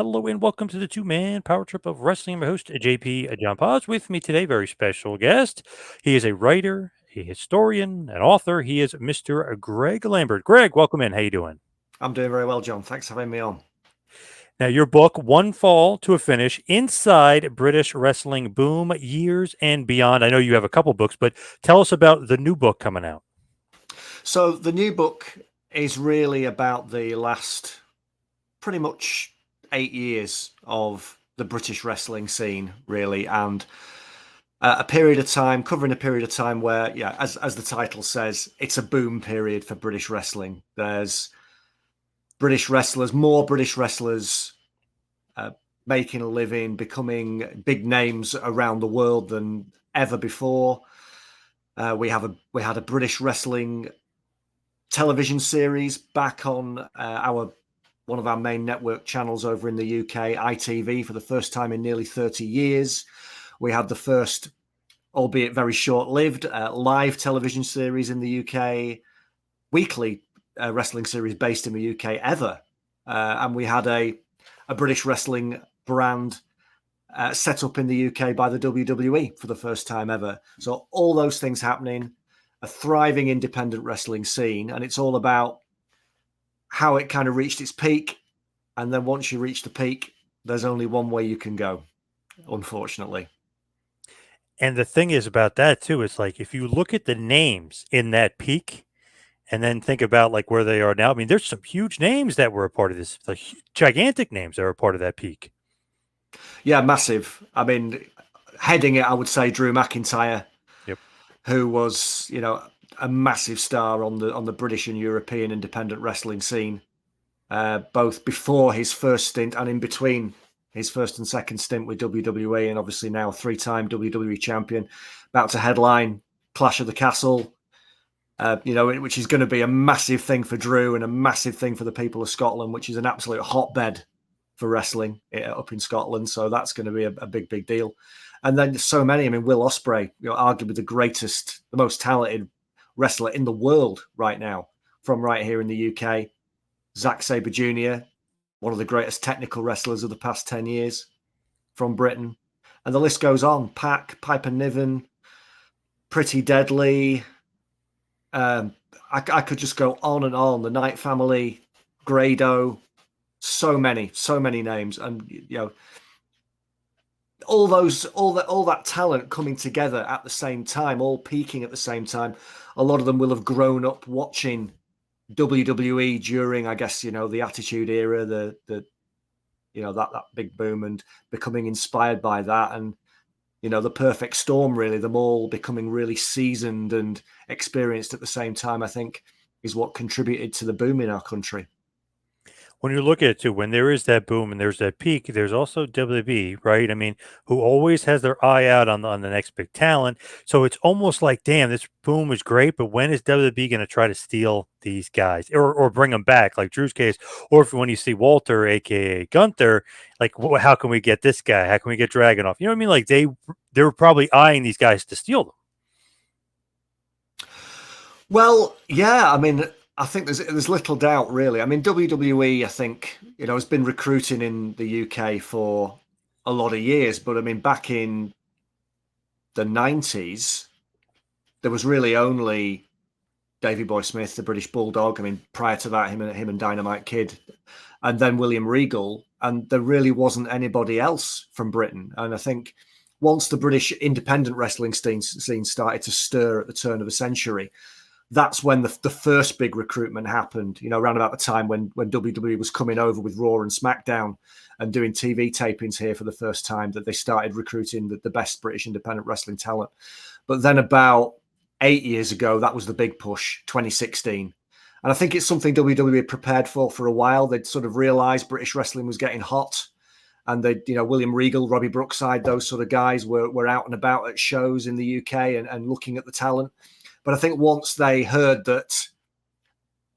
hello, and welcome to the two-man power trip of wrestling. I'm your host, JP John Poz. With me today, very special guest. He is a writer, a historian, an author. He is Mr. Greg Lambert. Greg, welcome in. How you doing? I'm doing very well, John. Thanks for having me on. Now, your book, One Fall to a Finish, Inside British Wrestling Boom, Years and Beyond. I know you have a couple books, but tell us about the new book coming out. So the new book is really about the last pretty much 8 years of the British wrestling scene, really, and a period of time, covering a period of time where, yeah, as the title says, it's a boom period for British wrestling. There's more British wrestlers making a living, becoming big names around the world than ever before. We had a British wrestling television series back on one of our main network channels over in the UK, ITV, for the first time in nearly 30 years. We had the first, albeit very short-lived, live television series in the UK, weekly wrestling series based in the UK ever. And we had a British wrestling brand set up in the UK by the WWE for the first time ever. So all those things happening, a thriving independent wrestling scene, and it's all about how it kind of reached its peak. And then once you reach the peak, there's only one way you can go, unfortunately. And the thing is about that, too, it's like if you look at the names in that peak, and then think about like where they are now. I mean, there's some huge names that were a part of this, like gigantic names that were a part of that peak. Yeah, massive. I mean, heading it, I would say Drew McIntyre, Yep. who was, a massive star on the British and European independent wrestling scene, both before his first stint and in between his first and second stint with WWE, and obviously now three-time WWE champion, about to headline Clash of the Castle. Which is going to be a massive thing for Drew and a massive thing for the people of Scotland, which is an absolute hotbed for wrestling up in Scotland. So that's going to be a big, big deal. And then so many. I mean, Will Ospreay, arguably the most talented wrestler in the world right now, from right here in the UK. Zack Sabre Jr., one of the greatest technical wrestlers of the past 10 years from Britain. And the list goes on. Pac, Piper Niven, Pretty Deadly. I could just go on and on. The Knight family, Grado, so many names, and all that talent coming together at the same time, all peaking at the same time. A lot of them will have grown up watching WWE during, I guess, the Attitude Era, that big boom, and becoming inspired by that, and the perfect storm, really, them all becoming really seasoned and experienced at the same time, I think, is what contributed to the boom in our country. When you look at it too, when there is that boom and there's that peak, there's also WWE, right? I mean, who always has their eye out on the next big talent. So it's almost like, damn, this boom is great, but when is WWE going to try to steal these guys or bring them back, like Drew's case, or if when you see Walter, aka Gunther, like, how can we get this guy? How can we get Dragunov? You know what I mean? Like they were probably eyeing these guys to steal them. Well, yeah, I mean, I think there's little doubt, really. I mean, WWE, I think, has been recruiting in the UK for a lot of years, but I mean, back in the 90s, there was really only Davey Boy Smith, the British Bulldog. I mean, prior to that, him and Dynamite Kid, and then William Regal, and there really wasn't anybody else from Britain. And I think once the British independent wrestling scene started to stir at the turn of the century, that's when the first big recruitment happened, around about the time when WWE was coming over with Raw and SmackDown and doing TV tapings here for the first time, that they started recruiting the best British independent wrestling talent. But then about 8 years ago, that was the big push, 2016. And I think it's something WWE had prepared for a while. They'd sort of realized British wrestling was getting hot. And they, William Regal, Robbie Brookside, those sort of guys were out and about at shows in the UK and looking at the talent. But I think once they heard that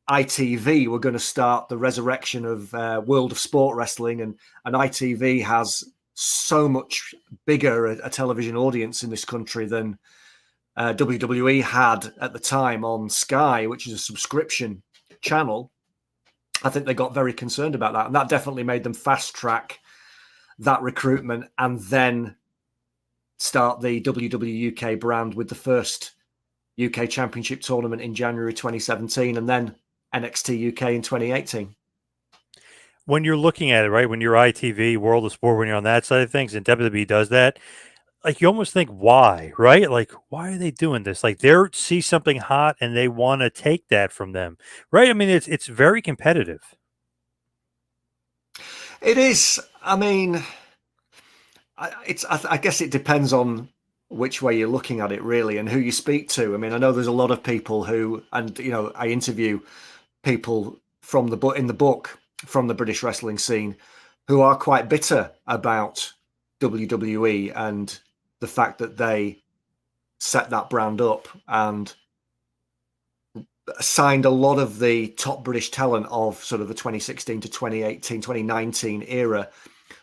ITV were going to start the resurrection of World of Sport Wrestling, and ITV has so much bigger a television audience in this country than WWE had at the time on Sky, which is a subscription channel. I think they got very concerned about that, and that definitely made them fast track that recruitment and then start the WWE UK brand with the first UK Championship tournament in January 2017 and then NXT UK in 2018. When you're looking at it, right, when you're ITV, World of Sport, when you're on that side of things, and WWE does that, like you almost think, why, right? Like, why are they doing this? Like they see something hot and they want to take that from them, right? I mean, it's very competitive. It is. I mean, I guess it depends on which way you're looking at it, really, and who you speak to. I mean, I know there's a lot of people who, and I interview people from the book in the book from the British wrestling scene who are quite bitter about WWE and the fact that they set that brand up and signed a lot of the top British talent of sort of the 2016 to 2018, 2019 era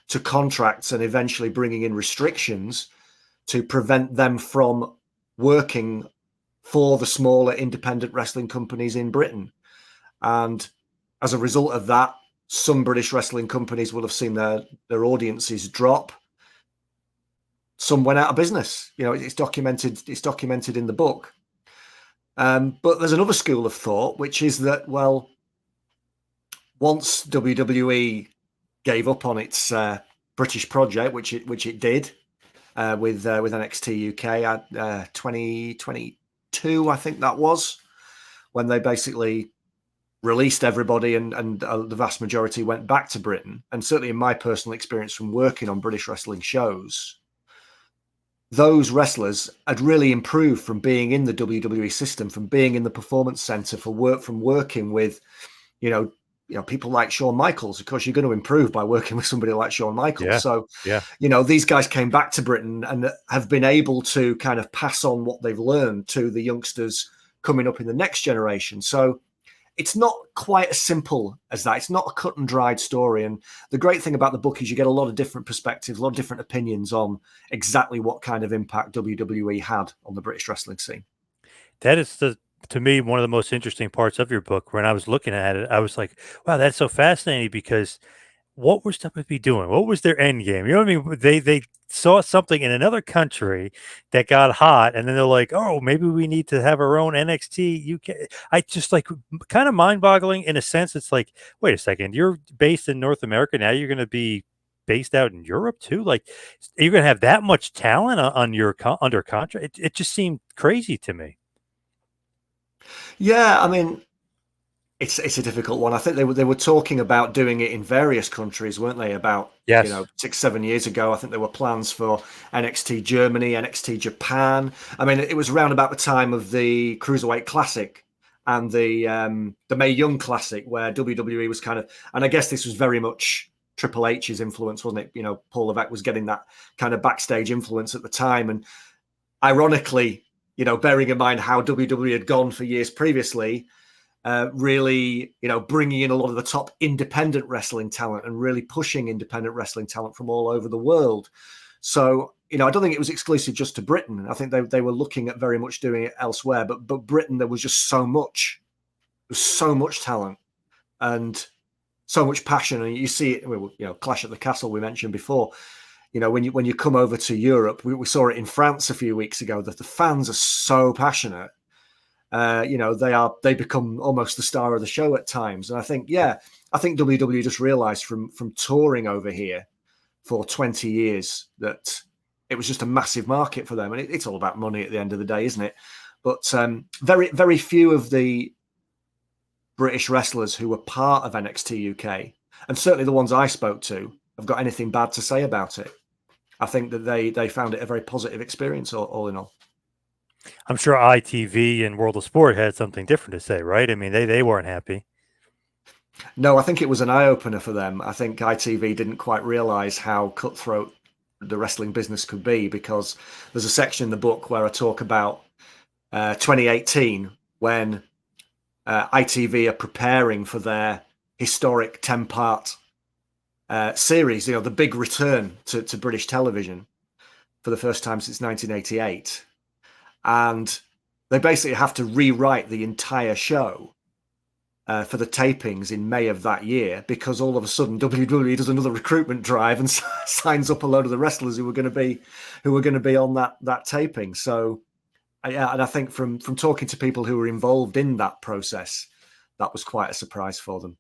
to contracts and eventually bringing in restrictions to prevent them from working for the smaller independent wrestling companies in Britain. And as a result of that, some British wrestling companies will have seen their audiences drop. Some went out of business. It's documented. It's documented in the book. But there's another school of thought, which is that, well, once WWE gave up on its British project, which it did with NXT UK at 2022, I think that was, when they basically released everybody and the vast majority went back to Britain. And certainly in my personal experience from working on British wrestling shows, those wrestlers had really improved from being in the WWE system, from being in the performance center, from working with, people like Shawn Michaels. Of course, you're going to improve by working with somebody like Shawn Michaels. Yeah, So, yeah. these guys came back to Britain and have been able to kind of pass on what they've learned to the youngsters coming up in the next generation. So it's not quite as simple as that. It's not a cut and dried story. And the great thing about the book is you get a lot of different perspectives, a lot of different opinions on exactly what kind of impact WWE had on the British wrestling scene. That is to me one of the most interesting parts of your book. When I was looking at it, I was like, wow, that's so fascinating because what was WB doing? What was their end game? You know what I mean? They saw something in another country that got hot, and then they're like, "Oh, maybe we need to have our own NXT UK." I just like kind of mind-boggling in a sense. It's like, wait a second, you're based in North America now. You're going to be based out in Europe too. Like, you're going to have that much talent on your under contract. It just seemed crazy to me. Yeah, I mean, it's a difficult one. I think they were talking about doing it in various countries, weren't they? About Yes. 6-7 years ago, I think there were plans for NXT Germany, NXT Japan. I mean, it was around about the time of the Cruiserweight Classic and the Mae Young Classic, where WWE was kind of, and I guess this was very much Triple H's influence, wasn't it? Paul Levesque was getting that kind of backstage influence at the time, and ironically, bearing in mind how WWE had gone for years previously, really, bringing in a lot of the top independent wrestling talent and really pushing independent wrestling talent from all over the world. So, I don't think it was exclusive just to Britain. I think they were looking at very much doing it elsewhere. But Britain, there was just so much talent and so much passion, and you see it. Clash at the Castle we mentioned before. When you come over to Europe, we saw it in France a few weeks ago that the fans are so passionate. They become almost the star of the show at times. And I think WWE just realized from touring over here for 20 years that it was just a massive market for them. And it's all about money at the end of the day, isn't it? But very, very few of the British wrestlers who were part of NXT UK, and certainly the ones I spoke to, have got anything bad to say about it. I think that they found it a very positive experience all in all. I'm sure ITV and World of Sport had something different to say, right? I mean, they weren't happy. No, I think it was an eye opener for them. I think ITV didn't quite realize how cutthroat the wrestling business could be, because there's a section in the book where I talk about 2018 when ITV are preparing for their historic 10-part series, the big return to British television for the first time since 1988. And they basically have to rewrite the entire show for the tapings in May of that year, because all of a sudden WWE does another recruitment drive and signs up a load of the wrestlers who were going to be on that taping. So yeah, and I think from talking to people who were involved in that process, that was quite a surprise for them.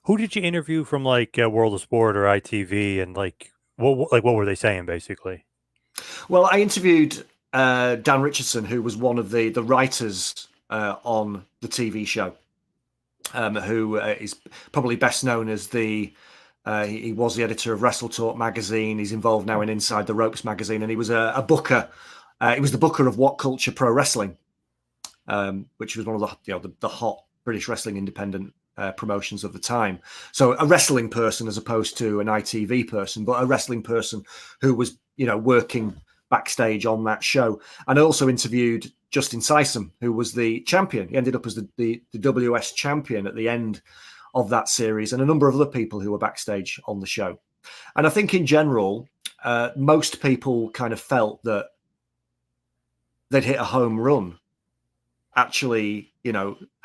Who did you interview from like World of Sport or ITV, and like what were they saying basically? Well, I interviewed Dan Richardson, who was one of the writers on the TV show, who is probably best known as he was the editor of Wrestle Talk magazine. He's involved now in Inside the Ropes magazine, and he was a booker. He was the booker of What Culture Pro Wrestling, which was one of the hot British wrestling independent promotions of the time. So a wrestling person as opposed to an ITV person, but a wrestling person who was working backstage on that show. And I also interviewed Justin Sysom, who was the champion. He ended up as the WS champion at the end of that series, and a number of other people who were backstage on the show. And I think in general, most people kind of felt that they'd hit a home run. Actually,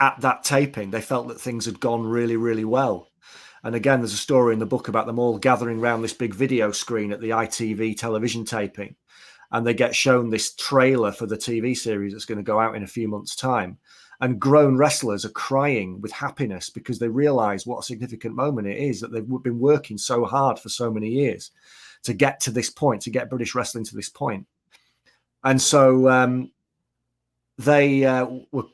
at that taping, they felt that things had gone really, really well. And again, there's a story in the book about them all gathering around this big video screen at the ITV television taping. And they get shown this trailer for the TV series that's going to go out in a few months' time. And grown wrestlers are crying with happiness because they realize what a significant moment it is, that they've been working so hard for so many years to get to this point, to get British wrestling to this point. And so they were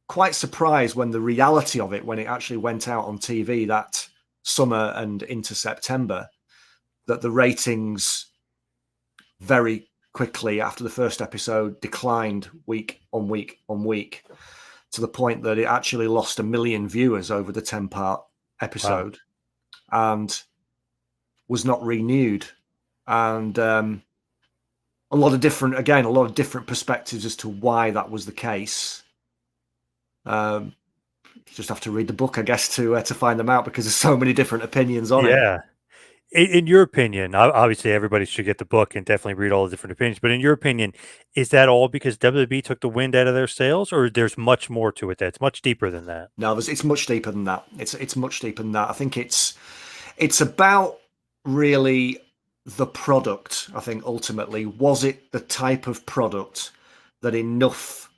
quite surprised when the reality of it, when it actually went out on TV that summer and into September, that the ratings very quickly after the first episode declined week on week on week, to the point that it actually lost 1 million viewers over the 10-part episode. Wow. And was not renewed. And a lot of different perspectives as to why that was the case. You just have to read the book, I guess, to find them out, because there's so many different opinions on it. Yeah. In your opinion, obviously everybody should get the book and definitely read all the different opinions. But in your opinion, is that all because WWE took the wind out of their sails, or there's much more to it? That's much deeper than that. No, it's much deeper than that. It's much deeper than that. I think it's about really the product. I think ultimately, was it the type of product that enough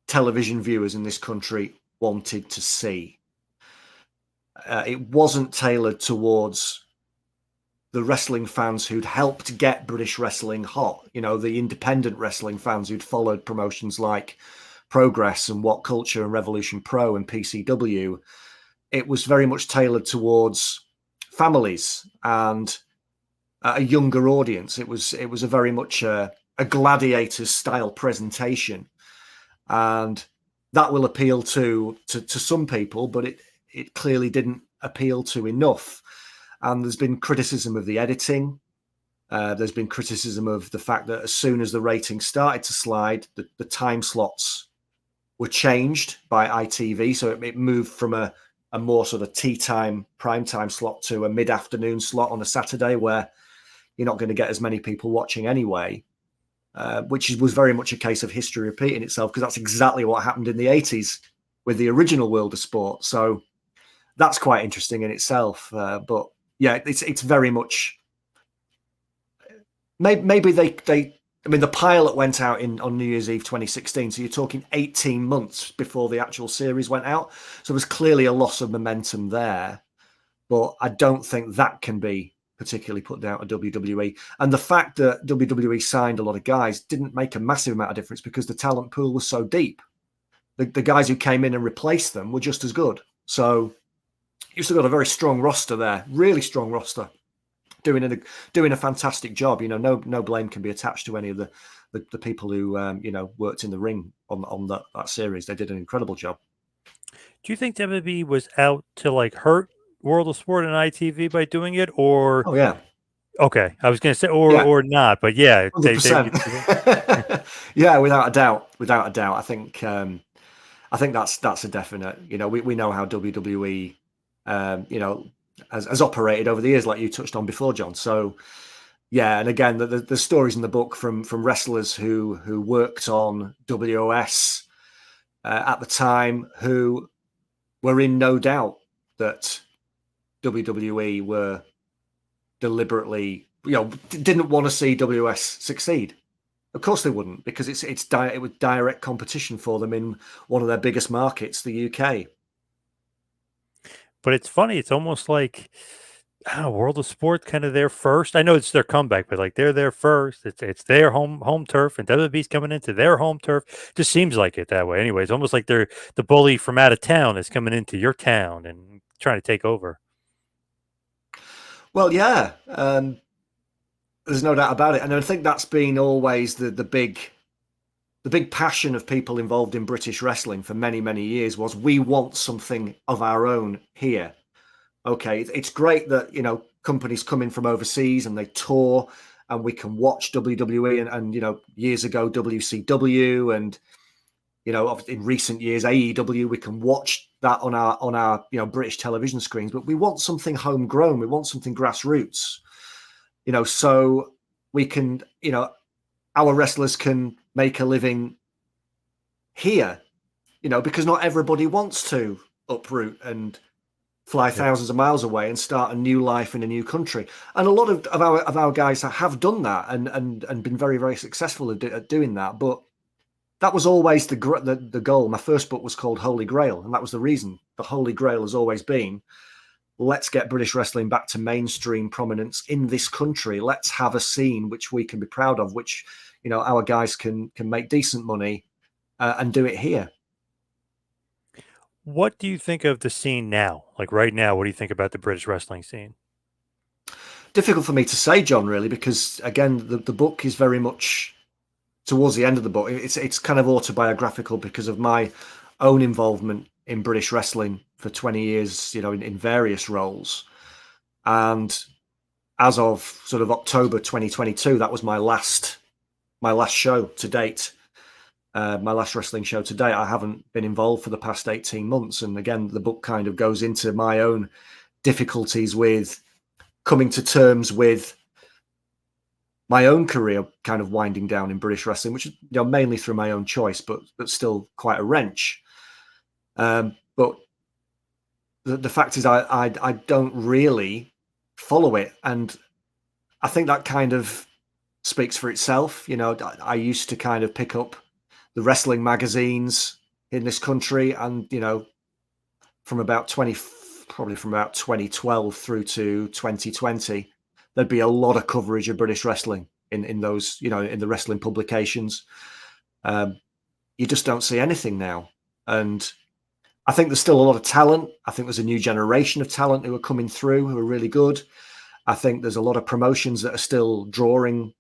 television viewers in this country wanted to see? It wasn't tailored towards the wrestling fans who'd helped get British wrestling hot, the independent wrestling fans who'd followed promotions like Progress and What Culture and Revolution Pro and PCW. It was very much tailored towards families and a younger audience. It was a very much a gladiator style presentation, and that will appeal to some people, but it clearly didn't appeal to enough. And there's been criticism of the editing. There's been criticism of the fact that as soon as the ratings started to slide, the time slots were changed by ITV. So it moved from a more sort of tea time, prime time slot to a mid-afternoon slot on a Saturday, where you're not going to get as many people watching anyway, which was very much a case of history repeating itself, because that's exactly what happened in the 80s with the original World of Sport. So that's quite interesting in itself. But yeah, it's very much, maybe the pilot went out on New Year's Eve 2016, so you're talking 18 months before the actual series went out. So there's clearly a loss of momentum there, but I don't think that can be particularly put down to WWE. And the fact that WWE signed a lot of guys didn't make a massive amount of difference, because the talent pool was so deep. The guys who came in and replaced them were just as good. So you've still got a very strong roster there, really strong roster, doing a fantastic job. No blame can be attached to any of the people who worked in the ring on that series. They did an incredible job. Do you think WWE was out to like hurt World of Sport and ITV by doing it, or? Oh yeah. Okay, I was going to say or not, but yeah, 100%. Yeah, without a doubt. I think that's a definite. We know how WWE has operated over the years, like you touched on before, John. So yeah, and again, the stories in the book from wrestlers who worked on WOS at the time, who we're in no doubt that WWE were deliberately, didn't want to see WS succeed. Of course they wouldn't, because it was direct competition for them in one of their biggest markets, the UK. But it's funny. It's almost like World of Sport kind of there first. I know it's their comeback, but like they're there first. It's their home turf, and WWE's coming into their home turf. Just seems like it that way. Anyway, it's almost like they're the bully from out of town is coming into your town and trying to take over. Well, yeah, there's no doubt about it, and I think that's been always the big passion of people involved in British wrestling for many, many years was we want something of our own here. Okay, it's great that, companies come in from overseas and they tour and we can watch WWE and years ago, WCW and, in recent years, AEW, we can watch that on our British television screens, but we want something homegrown. We want something grassroots, so we can, our wrestlers can make a living here, because not everybody wants to uproot and fly Yeah. thousands of miles away and start a new life in a new country. And a lot of our guys have done that and been very, very successful at doing that. But that was always the goal. My first book was called Holy Grail, and that was the reason. The Holy Grail has always been, let's get British wrestling back to mainstream prominence in this country. Let's have a scene which we can be proud of, which our guys can make decent money and do it here. What do you think of the scene now? Like right now, what do you think about the British wrestling scene? Difficult for me to say, John, really, because again, the book is very much towards the end of the book. It's kind of autobiographical because of my own involvement in British wrestling for 20 years, in various roles. And as of sort of October 2022, that was my last show to date. My last wrestling show to date. I haven't been involved for the past 18 months. And again, the book kind of goes into my own difficulties with coming to terms with my own career kind of winding down in British wrestling, which is mainly through my own choice, but still quite a wrench. But the fact is, I don't really follow it, and I think that kind of speaks for itself. I used to kind of pick up the wrestling magazines in this country, and from about 2012 through to 2020, there'd be a lot of coverage of British wrestling in those, in the wrestling publications. You just don't see anything now. And I think there's still a lot of talent. I think there's a new generation of talent who are coming through who are really good. I think there's a lot of promotions that are still drawing,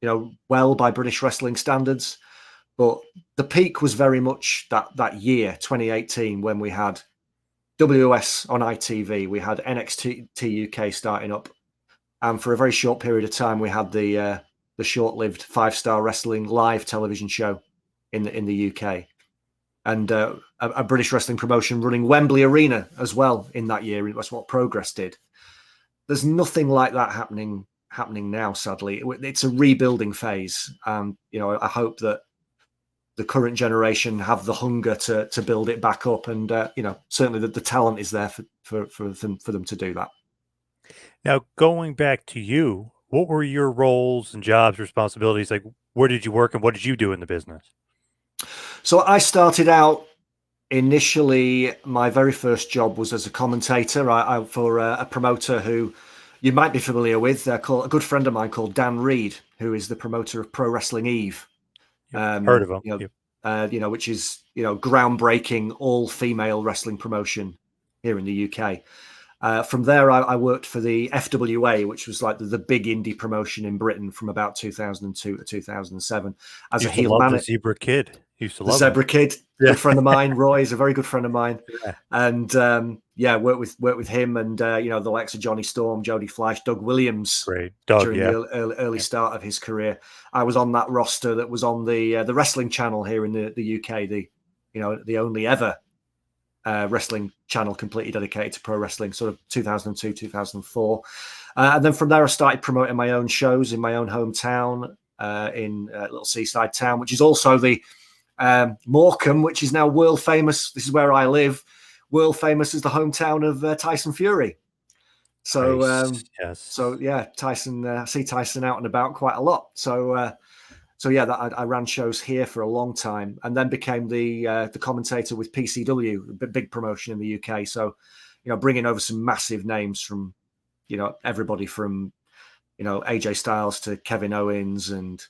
well by British wrestling standards. But the peak was very much that year, 2018, when we had WS on ITV, we had NXT UK starting up, and for a very short period of time, we had the short-lived 5-Star Wrestling live television show in the UK, and a British wrestling promotion running Wembley Arena as well in that year. That's what Progress did. There's nothing like that happening now. Sadly, it's a rebuilding phase, and I hope that the current generation have the hunger to build it back up, and certainly the talent is there for them to do that. Now, going back to you, what were your roles and jobs, responsibilities? Like, where did you work and what did you do in the business? So I started out initially. My very first job was as a commentator for a promoter who you might be familiar with. Called a good friend of mine called Dan Reed, who is the promoter of Pro Wrestling Eve. Heard of them? Yep. Which is groundbreaking all-female wrestling promotion here in the UK. From there, I worked for the FWA, which was like the big indie promotion in Britain from about 2002 to 2007 as a heel manager. The Zebra Kid. Used to The love Zebra him. Kid, Yeah. good friend of mine. Roy is a very good friend of mine, Yeah. and worked with him and the likes of Johnny Storm, Jody Fleisch, Doug Williams. Great. Doug, during the early start of his career. I was on that roster that was on the wrestling channel here in the UK, the only ever wrestling channel completely dedicated to pro wrestling, sort of 2002, 2004. And then from there, I started promoting my own shows in my own hometown in a little seaside town, which is also the Morecambe, which is now world famous. This is where I live, world famous as the hometown of Tyson Fury. So, Nice. Yes. so yeah, Tyson. I see Tyson out and about quite a lot. So yeah, I ran shows here for a long time, and then became the commentator with PCW, a big promotion in the UK. So, bringing over some massive names from, everybody from, AJ Styles to Kevin Owens, and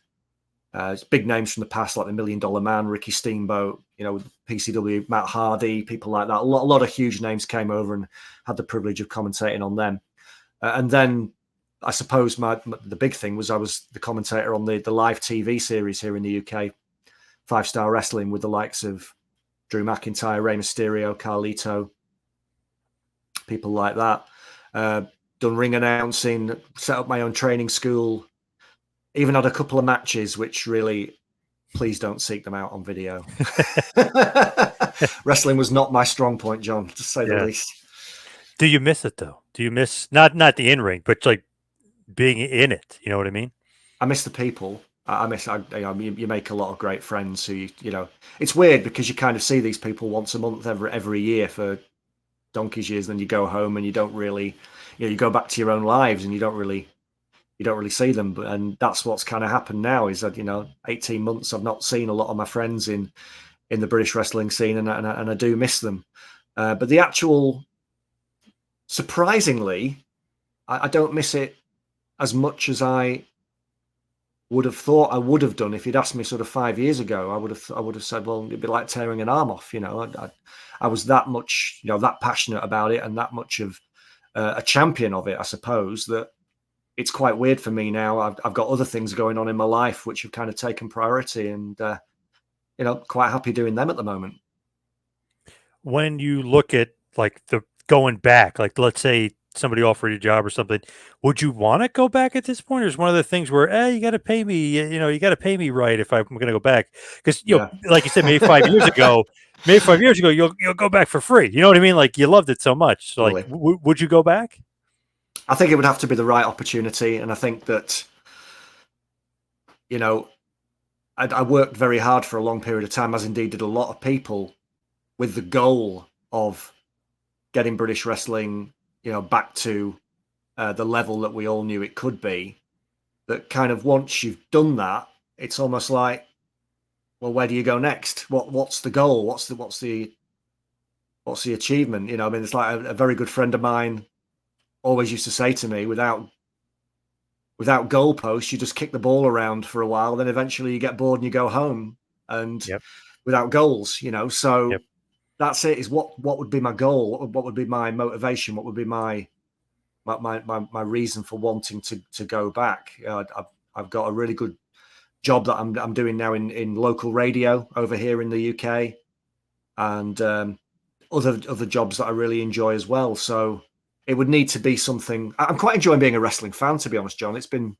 big names from the past like the $1 Million Man, Ricky Steamboat, PCW, Matt Hardy, people like that. A lot of huge names came over and had the privilege of commentating on them. And then I suppose the big thing was I was the commentator on the live TV series here in the UK, 5-Star Wrestling, with the likes of Drew McIntyre, Rey Mysterio, Carlito, people like that. Done ring announcing, set up my own training school, even had a couple of matches, which really, please don't seek them out on video. Wrestling was not my strong point, John, to say the least. Do you miss it though? Do you miss not the in ring, but like being in it? You know what I mean? I miss the people. You make a lot of great friends who it's weird because you kind of see these people once a month every year for donkey's years, then you go home and you don't really, you go back to your own lives and you don't really see them. And that's what's kind of happened now, is that 18 months I've not seen a lot of my friends in the British wrestling scene, and I do miss them. But the actual, surprisingly, I don't miss it as much as I would have thought I would have done if you'd asked me sort of 5 years ago. I would have said, well, it'd be like tearing an arm off. I was that much, that passionate about it, and that much of a champion of it, I suppose, that it's quite weird for me now. I've got other things going on in my life which have kind of taken priority, and quite happy doing them at the moment. When you look at like the going back, like let's say somebody offered you a job or something, would you want to go back at this point? Or is one of the things where, you got to pay me, you got to pay me right if I'm going to go back? Because, like you said, maybe 5 years ago, you'll go back for free. You know what I mean? Like you loved it so much. So like, would you go back? I think it would have to be the right opportunity. And I think that, I worked very hard for a long period of time, as indeed did a lot of people, with the goal of getting British wrestling, back to the level that we all knew it could be. That kind of, once you've done that, it's almost like, well, where do you go next? What's the goal? What's the achievement? It's like a very good friend of mine always used to say to me, without goalposts, you just kick the ball around for a while, then eventually you get bored and you go home. And without goals, so that's it. Is what would be my goal? What would be my motivation? What would be my reason for wanting to go back? I've got a really good job that I'm doing now in local radio over here in the UK, and other jobs that I really enjoy as well. So it would need to be something. I'm quite enjoying being a wrestling fan, to be honest, John. It's been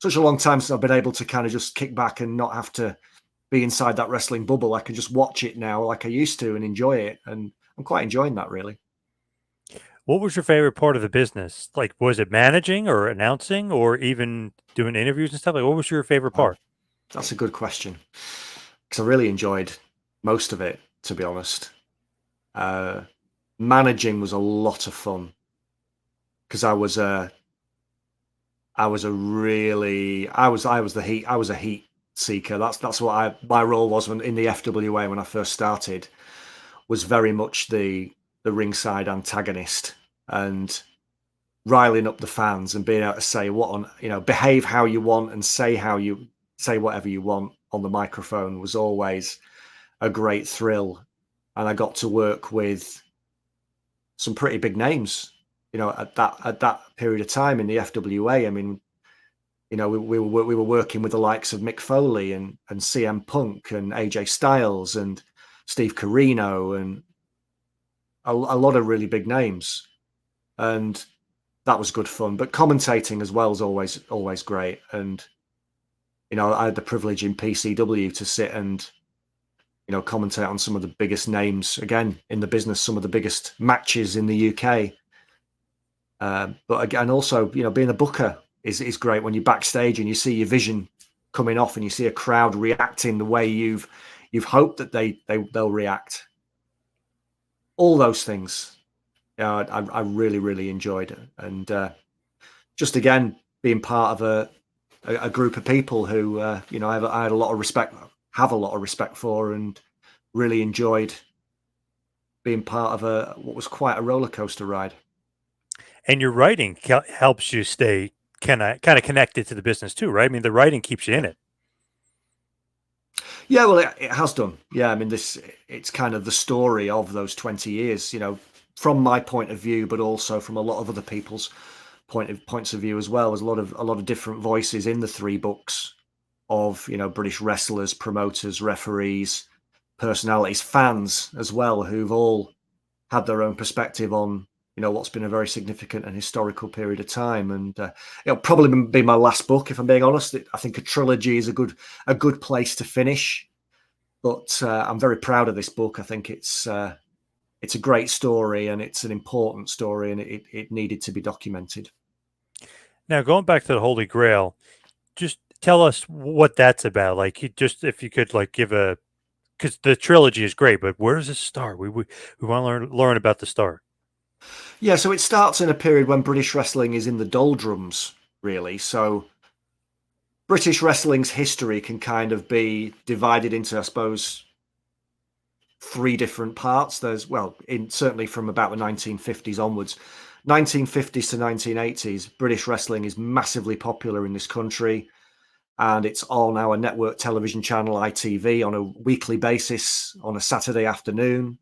such a long time since I've been able to kind of just kick back and not have to be inside that wrestling bubble. I can just watch it now like I used to and enjoy it. And I'm quite enjoying that, really. What was your favorite part of the business? Like, was it managing or announcing or even doing interviews and stuff? Like, what was your favorite part? That's a good question, because I really enjoyed most of it, to be honest. Managing was a lot of fun, because I was a heat seeker. That's what my role was in the FWA when I first started, was very much the ringside antagonist and riling up the fans and being able to say behave how you want and say whatever you want on the microphone was always a great thrill. And I got to work with some pretty big names, at that period of time in the FWA. I mean, we were working with the likes of Mick Foley and CM Punk and AJ Styles and Steve Corino and a lot of really big names, and that was good fun. But commentating as well is always great. And I had the privilege in PCW to sit and commentate on some of the biggest names again in the business, some of the biggest matches in the UK. But again, also being a booker is great when you're backstage and you see your vision coming off and you see a crowd reacting the way you've hoped that they'll react. all those things. Yeah, I really, really enjoyed it. And just again, being part of a group of people who, I had a lot of respect, have a lot of respect for, and really enjoyed being part of what was quite a roller coaster ride. And your writing helps you stay kind of connected to the business too, right? I mean, the writing keeps you in Yeah. it. Yeah, well, it has done. Yeah, I mean, it's kind of the story of those 20 years, from my point of view, but also from a lot of other people's points of view as well. There's a lot of different voices in the three books of, British wrestlers, promoters, referees, personalities, fans as well, who've all had their own perspective on, what's been a very significant and historical period of time. And it'll probably be my last book, if I'm being honest. I think a trilogy is a good place to finish. But I'm very proud of this book. I think it's a great story, and it's an important story, and it needed to be documented. Now, going back to the Holy Grail, just tell us what that's about. Like, just if you could, like, give a because the trilogy is great, but where does it start? We want to learn about the start. Yeah, so it starts in a period when British wrestling is in the doldrums, really. So British wrestling's history can kind of be divided into, I suppose, three different parts. There's, well, certainly from about the 1950s onwards, 1950s to 1980s, British wrestling is massively popular in this country, and it's on our network television channel ITV on a weekly basis on a Saturday afternoon.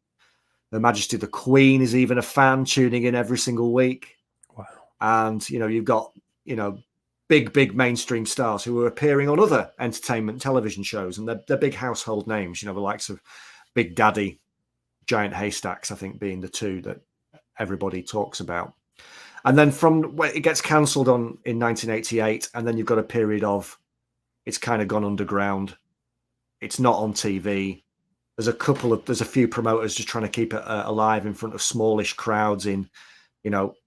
Her Majesty the Queen is even a fan, tuning in every single week. Wow. And you've got big mainstream stars who are appearing on other entertainment television shows, and they're big household names. The likes of Big Daddy, Giant Haystacks, I think, being the two that everybody talks about. And then from when it gets cancelled in 1988, and then you've got a period of it's kind of gone underground. It's not on TV. There's a few promoters just trying to keep it alive in front of smallish crowds in,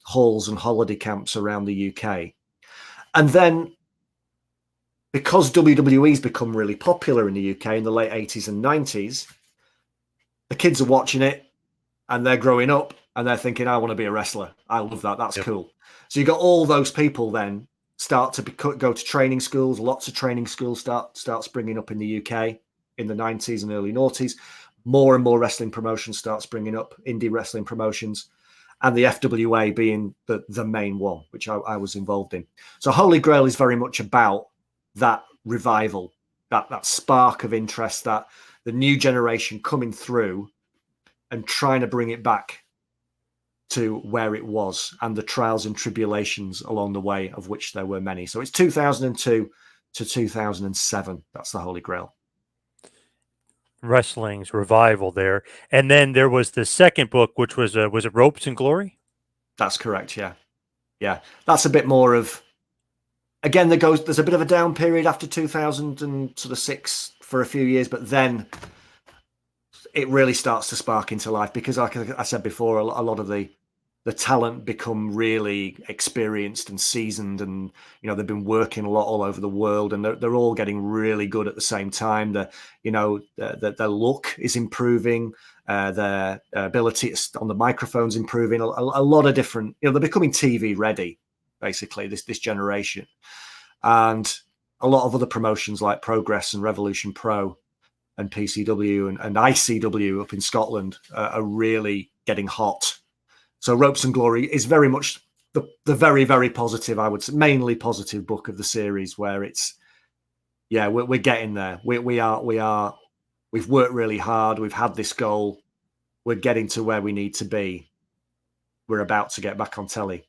halls and holiday camps around the UK. And then because WWE's become really popular in the UK in the late 80s and 90s, the kids are watching it and they're growing up and they're thinking, I want to be a wrestler. I love that. That's cool. So you got all those people then start to go to training schools. Lots of training schools start springing up in the UK in the 90s and early noughties. More and more wrestling promotions start springing up, indie wrestling promotions, and the FWA being the main one, which I was involved in. So Holy Grail is very much about that revival, that spark of interest, that the new generation coming through and trying to bring it back to where it was, and the trials and tribulations along the way, of which there were many. So it's 2002 to 2007. That's the Holy Grail. Wrestling's revival there, and then there was the second book, which was it Ropes and Glory? That's correct. Yeah. That's a bit more of. Again, there's a bit of a down period after 2006 for a few years, but then it really starts to spark into life because, like I said before, a lot of the talent become really experienced and seasoned, and they've been working a lot all over the world, and they're all getting really good at the same time. Their look is improving, their ability on the microphone's improving. A lot of different, they're becoming TV ready, basically. This generation, and a lot of other promotions like Progress and Revolution Pro and PCW and ICW up in Scotland are really getting hot. So Ropes and Glory is very much the very, very positive, I would say, mainly positive book of the series, where it's, we're getting there. We've worked really hard. We've had this goal. We're getting to where we need to be. We're about to get back on telly.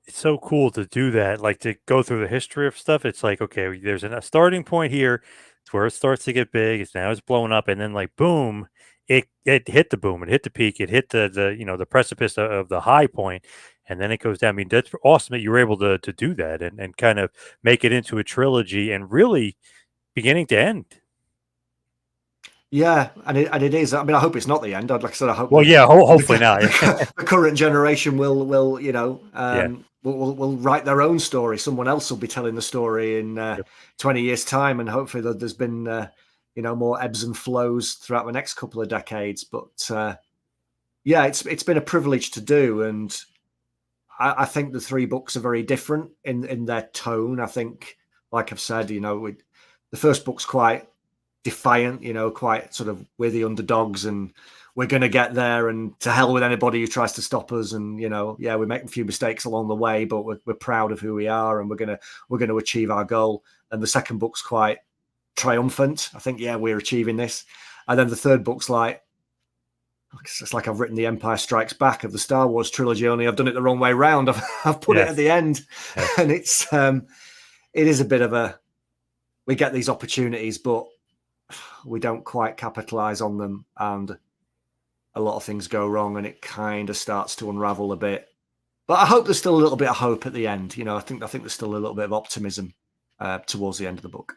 It's so cool to do that, like to go through the history of stuff. It's like, okay, there's a starting point here. It's where it starts to get big. It's blowing up, and then like boom, it hit the boom, it hit the peak, it hit the precipice of the high point, and then it goes down. I mean, that's awesome that you were able to do that and kind of make it into a trilogy and really beginning to end. Yeah, and it is. I mean, I hope it's not the end. Like I said, I hope. Well, yeah, hopefully not. The current generation will Yeah. will write their own story. Someone else will be telling the story in Yep. 20 years' time, and hopefully there's been more ebbs and flows throughout the next couple of decades. But yeah, it's been a privilege to do, and I think the three books are very different in their tone. I think, like I've said, the first book's quite defiant, quite sort of, we're the underdogs and we're going to get there, and to hell with anybody who tries to stop us. And yeah, we make a few mistakes along the way, but we're proud of who we are, and we're gonna achieve our goal. And the second book's quite triumphant. I think, yeah, we're achieving this. And then the third book's like, it's like I've written the Empire Strikes Back of the Star Wars trilogy, only I've done it the wrong way round. I've put it at the end, and it is a bit of a, we get these opportunities, but we don't quite capitalize on them, and a lot of things go wrong, and it kind of starts to unravel a bit. But I hope there's still a little bit of hope at the end. I think there's still a little bit of optimism towards the end of the book.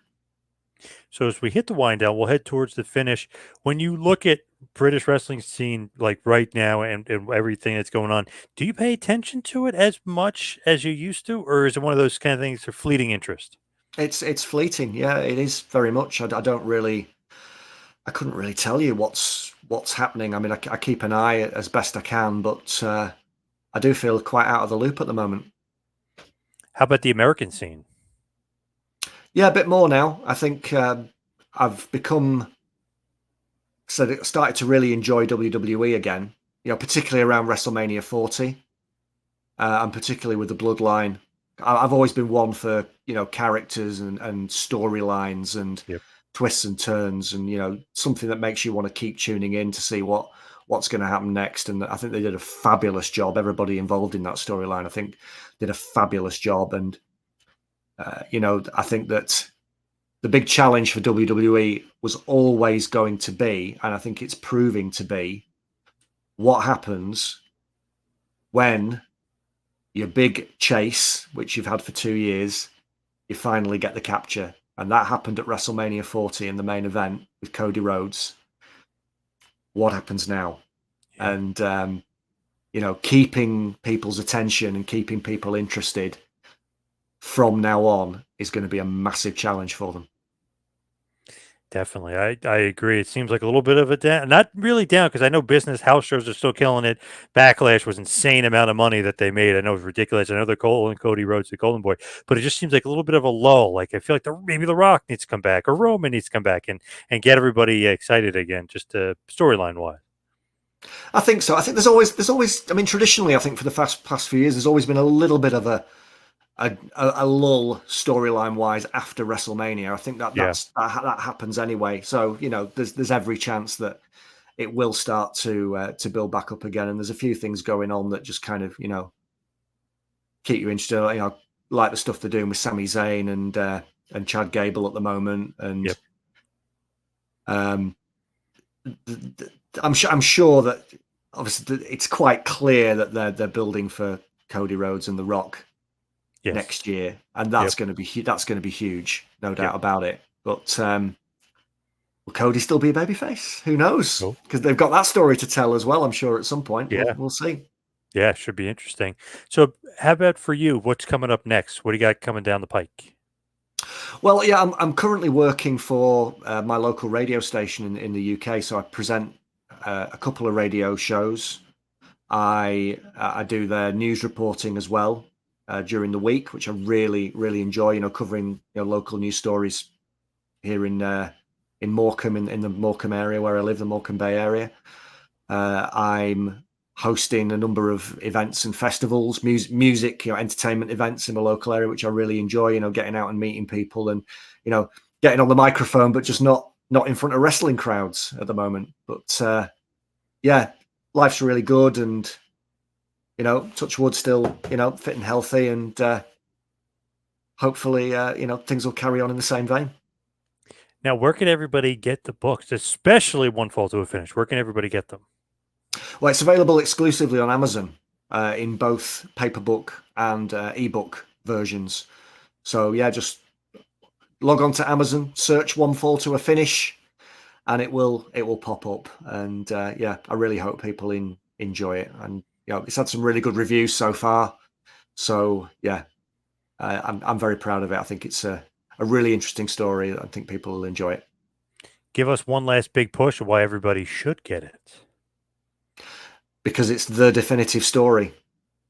So as we hit the wind down, we'll head towards the finish. When you look at British wrestling scene like right now and everything that's going on, do you pay attention to it as much as you used to, or is it one of those kind of things for fleeting interest? It's fleeting. Yeah, it is very much. I don't really, I couldn't really tell you what's happening. I mean, I keep an eye as best I can, but I do feel quite out of the loop at the moment. How about the American scene? Yeah, a bit more now. I think I've started to really enjoy WWE again. Particularly around WrestleMania 40, and particularly with the Bloodline. I've always been one for characters and storylines and Yep. twists and turns, and something that makes you want to keep tuning in to see what's going to happen next. And I think they did a fabulous job. Everybody involved in that storyline, I think, did a fabulous job. And I think that the big challenge for WWE was always going to be, and I think it's proving to be, what happens when your big chase, which you've had for 2 years, you finally get the capture. And that happened at WrestleMania 40 in the main event with Cody Rhodes. What happens now? Yeah. And, keeping people's attention and keeping people interested from now on is going to be a massive challenge for them. Definitely. I agree. It seems like a little bit of a down, not really down, because I know business house shows are still killing it. Backlash was insane amount of money that they made. I know it's ridiculous. I know they're calling Cody Rhodes the Golden Boy, but it just seems like a little bit of a lull. Like I feel like maybe The Rock needs to come back or Roman needs to come back and get everybody excited again, just storyline wise. I think so. I think there's always. I mean, traditionally, I think for the past few years, there's always been a little bit of a lull storyline wise after WrestleMania. I think that happens anyway. So there's every chance that it will start to build back up again. And there's a few things going on that just kind of keep you interested. Like the stuff they're doing with Sami Zayn and Chad Gable at the moment. And I'm sure that obviously it's quite clear that they're building for Cody Rhodes and The Rock next year, and that's going to be huge, no doubt about it. But will Cody still be a babyface? Who knows? Because they've got that story to tell as well. I'm sure at some point. We'll see. Yeah, should be interesting. So, how about for you? What's coming up next? What do you got coming down the pike? Well, yeah, I'm currently working for my local radio station in the UK. So I present a couple of radio shows. I do their news reporting as well during the week, which I really enjoy. Covering local news stories here in Morecambe, in the Morecambe area where I live, the Morecambe Bay area. I'm hosting a number of events and festivals, music, entertainment events in my local area, which I really enjoy. Getting out and meeting people, and getting on the microphone, but just not in front of wrestling crowds at the moment. But yeah, life's really good, and touch wood, still fit and healthy, and hopefully things will carry on in the same vein. Now, where can everybody get the books, especially One Fall to a Finish? Where can everybody get them? Well, it's available exclusively on Amazon in both paperback and ebook versions. So yeah, just log on to Amazon, search One Fall to a Finish, and it will pop up. And yeah, I really hope people enjoy it. And it's had some really good reviews so far. So yeah, I'm very proud of it. I think it's a really interesting story. I think people will enjoy it. Give us one last big push of why everybody should get it. because it's the definitive story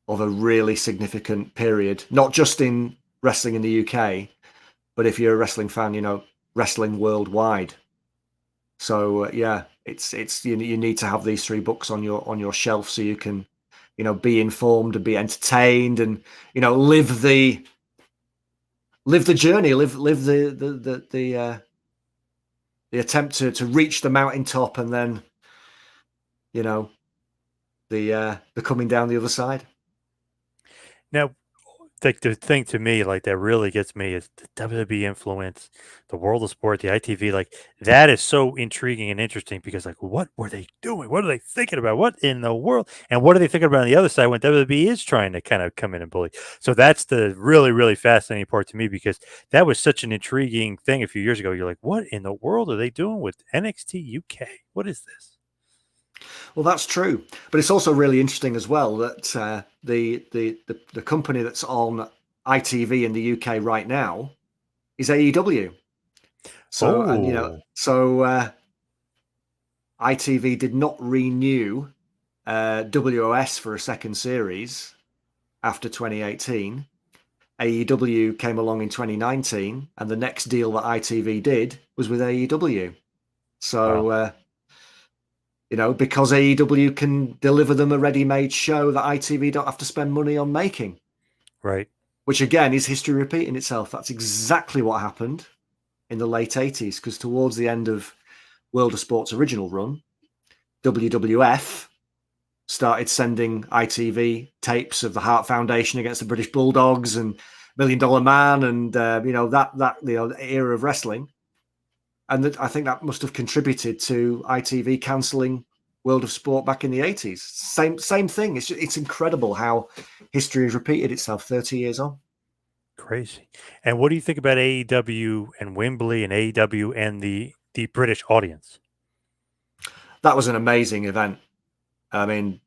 of a really significant period, not just in wrestling in the UK, but if you're a wrestling fan, wrestling worldwide. So yeah, it's you need to have these three books on your shelf so you can, be informed and be entertained and live the journey, live the attempt to reach the mountaintop and then you know the coming down the other side. Now, the thing to me, like that really gets me is the WWE influence, the world of sport, the ITV. Like that is so intriguing and interesting because, like, what were they doing? What are they thinking about? What in the world? And what are they thinking about on the other side when WWE is trying to kind of come in and bully? So that's the really, really fascinating part to me because that was such an intriguing thing a few years ago. You're like, what in the world are they doing with NXT UK? What is this? Well, that's true, but it's also really interesting as well that the company that's on ITV in the UK right now is AEW. So and Oh, ITV did not renew WOS for a second series after 2018. AEW came along in 2019, and the next deal that ITV did was with AEW. wow. So, because AEW can deliver them a ready-made show that ITV don't have to spend money on making, Right. which again is history repeating itself. That's exactly what happened in the late 80s, because towards the end of World of Sport's original run, WWF started sending ITV tapes of the Hart Foundation against the British Bulldogs and Million Dollar Man and that era of wrestling, and that I think that must have contributed to ITV cancelling World of Sport back in the 80s. Same thing. It's incredible how history has repeated itself 30 years on. Crazy. And what do you think about AEW and Wembley and AEW and the British audience? That was an amazing event. I mean,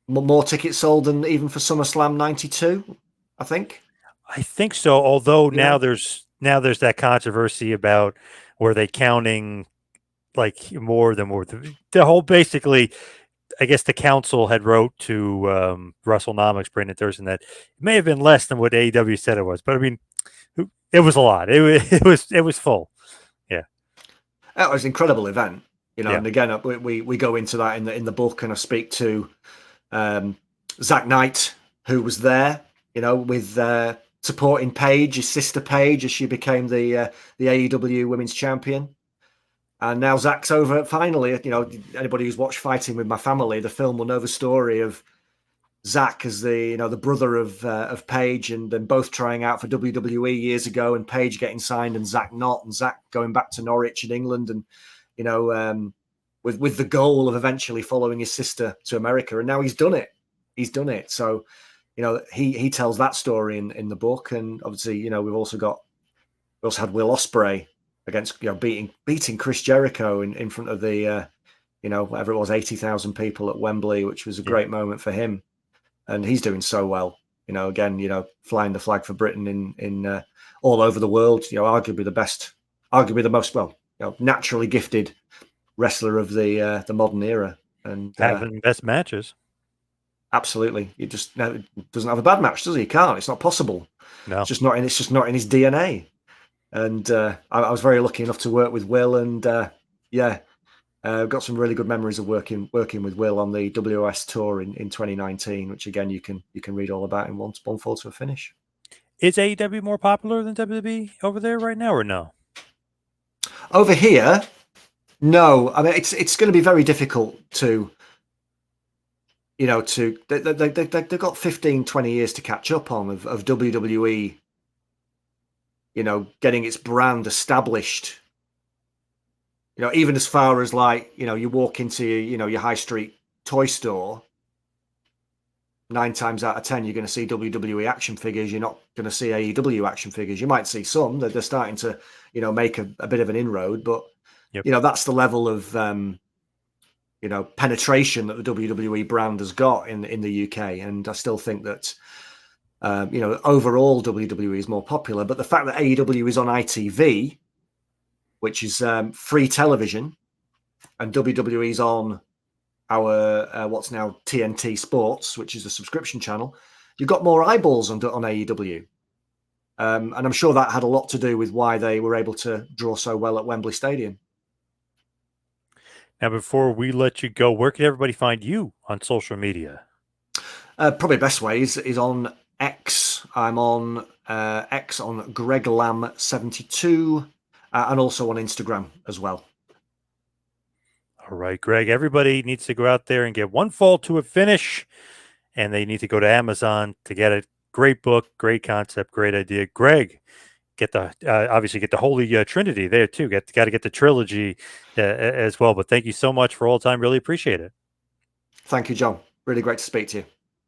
more tickets sold than even for SummerSlam '92, I think. I think so. Although Yeah. now there's that controversy about were they counting like more than more the whole basically. I guess the council had wrote to WrestleNomics, Brandon Thurston, that it may have been less than what AEW said it was, but I mean, it was a lot. It was full. Yeah, It was an incredible event, yeah, and again, we go into that in the book, and I speak to Zach Knight, who was there, with supporting Paige, his sister Paige, as she became the AEW Women's Champion. And now Zach's over finally. Anybody who's watched Fighting with My Family, the film, will know the story of Zach as the brother of Paige, and then both trying out for WWE years ago, and Paige getting signed and Zach not, and Zach going back to Norwich in England, and with the goal of eventually following his sister to America, and now he's done it. He's done it. So he tells that story in the book, and obviously we also had Will Ospreay against beating Chris Jericho in front of the whatever it was 80,000 people at Wembley, which was a yeah. great moment for him, and he's doing so well. Again, flying the flag for Britain in all over the world. Arguably the most naturally gifted wrestler of the modern era, and Having the best matches. absolutely, he just doesn't have a bad match, does he? He can't. It's not possible. No, It's just not in his DNA. And I was very lucky enough to work with Will, and got some really good memories of working with Will on the WOS tour in 2019, which again you can read all about in one fall to a finish. is AEW more popular than WWE over there right now, or no? Over here, no. I mean, it's going to be very difficult to they've got 15, 20 years to catch up on of WWE. Getting its brand established. Even as far as you walk into your high street toy store, 9 times out of 10 you're going to see WWE action figures. You're not going to see AEW action figures. You might see some that they're starting to make a bit of an inroad, but Yep. that's the level of penetration that the WWE brand has got in the UK, and I still think that overall WWE is more popular. But the fact that AEW is on ITV, which is free television, and WWE's on our what's now TNT Sports, which is a subscription channel, you've got more eyeballs on AEW. And I'm sure that had a lot to do with why they were able to draw so well at Wembley Stadium. Now, before we let you go, where can everybody find you on social media? Probably best way is on X. I'm on X on Greg Lamb 72, and also on Instagram as well. All right, Greg, everybody needs to go out there and get One Fall to a Finish, and they need to go to Amazon to get it. Great book, great concept, great idea. Greg, get the obviously get the Holy Trinity there too. Got to get the trilogy as well. But thank you so much for all the time. Really appreciate it. Thank you, John. Really great to speak to you.